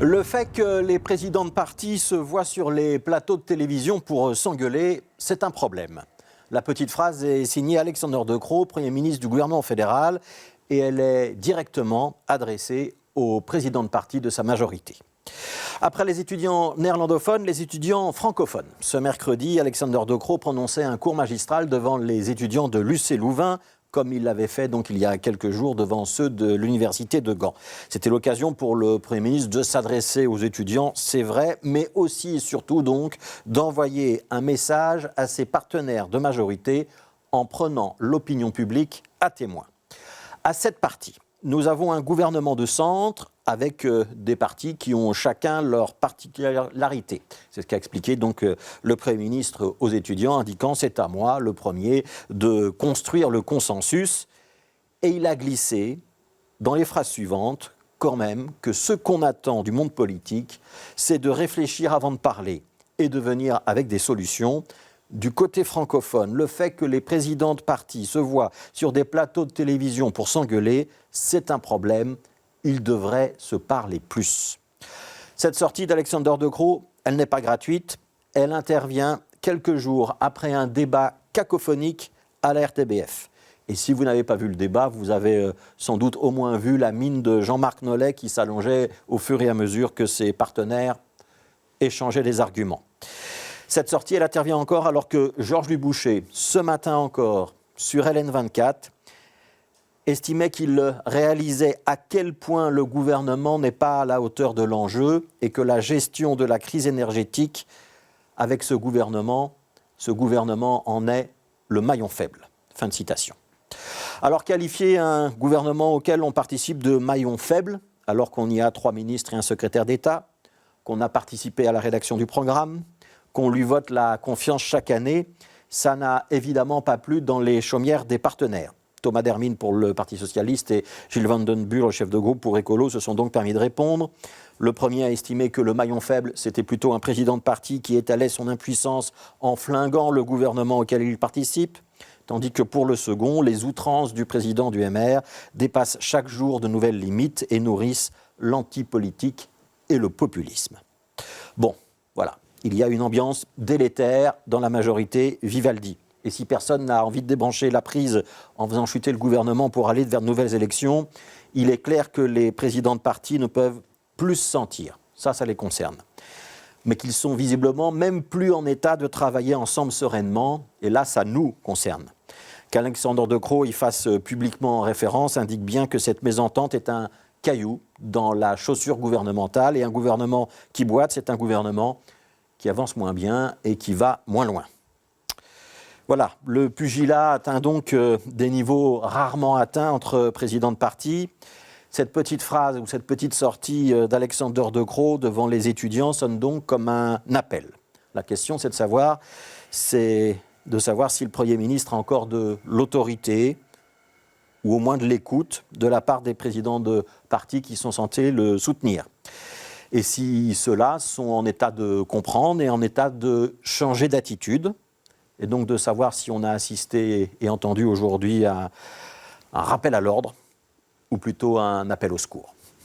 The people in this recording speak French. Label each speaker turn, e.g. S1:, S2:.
S1: Le fait que les présidents de parti se voient sur les plateaux de télévision pour s'engueuler, c'est un problème. La petite phrase est signée Alexander De Croo, Premier ministre du gouvernement fédéral, et elle est directement adressée au président de parti de sa majorité. Après les étudiants néerlandophones, les étudiants francophones. Ce mercredi, Alexander De Croo prononçait un cours magistral devant les étudiants de l'UC Louvain, comme il l'avait fait donc il y a quelques jours devant ceux de l'université de Gand. C'était l'occasion pour le Premier ministre de s'adresser aux étudiants, c'est vrai, mais aussi et surtout donc d'envoyer un message à ses partenaires de majorité en prenant l'opinion publique à témoin. À cette partie, nous avons un gouvernement de centre avec des partis qui ont chacun leur particularité. C'est ce qu'a expliqué donc le Premier ministre aux étudiants, indiquant « c'est à moi, le premier, de construire le consensus ». Et il a glissé dans les phrases suivantes quand même que ce qu'on attend du monde politique, c'est de réfléchir avant de parler et de venir avec des solutions. Du côté francophone, le fait que les présidents de partis se voient sur des plateaux de télévision pour s'engueuler, c'est un problème. Ils devraient se parler plus. Cette sortie d'Alexander De Croo, elle n'est pas gratuite. Elle intervient quelques jours après un débat cacophonique à la RTBF. Et si vous n'avez pas vu le débat, vous avez sans doute au moins vu la mine de Jean-Marc Nollet qui s'allongeait au fur et à mesure que ses partenaires échangeaient des arguments. Cette sortie, elle intervient encore alors que Georges Louis Boucher, ce matin encore, sur LN24, estimait qu'il réalisait à quel point le gouvernement n'est pas à la hauteur de l'enjeu et que la gestion de la crise énergétique, avec ce gouvernement en est le maillon faible. Fin de citation. Alors qualifier un gouvernement auquel on participe de maillon faible, alors qu'on y a 3 ministres et un secrétaire d'État, qu'on a participé à la rédaction du programme, qu'on lui vote la confiance chaque année, ça n'a évidemment pas plu dans les chaumières des partenaires. Thomas Dermine pour le Parti socialiste et Gilles Van den Buur, le chef de groupe pour Écolo, se sont donc permis de répondre. Le premier a estimé que le maillon faible, c'était plutôt un président de parti qui étalait son impuissance en flinguant le gouvernement auquel il participe, tandis que pour le second, les outrances du président du MR dépassent chaque jour de nouvelles limites et nourrissent l'antipolitique et le populisme. Bon, voilà, il y a une ambiance délétère dans la majorité Vivaldi. Et si personne n'a envie de débrancher la prise en faisant chuter le gouvernement pour aller vers de nouvelles élections, il est clair que les présidents de parti ne peuvent plus se sentir. Ça les concerne. Mais qu'ils sont visiblement même plus en état de travailler ensemble sereinement. Et là, ça nous concerne. Qu'Alexander De Croo y fasse publiquement référence indique bien que cette mésentente est un caillou dans la chaussure gouvernementale. Et un gouvernement qui boite, c'est un gouvernement qui avance moins bien et qui va moins loin. Voilà, le pugilat atteint donc des niveaux rarement atteints entre présidents de parti. Cette petite phrase ou cette petite sortie d'Alexander De Croo devant les étudiants sonne donc comme un appel. La question, c'est de savoir si le Premier ministre a encore de l'autorité ou au moins de l'écoute de la part des présidents de parti qui sont censés le soutenir. Et si ceux-là sont en état de comprendre et en état de changer d'attitude, et donc de savoir si on a assisté et entendu aujourd'hui à un rappel à l'ordre ou plutôt un appel au secours.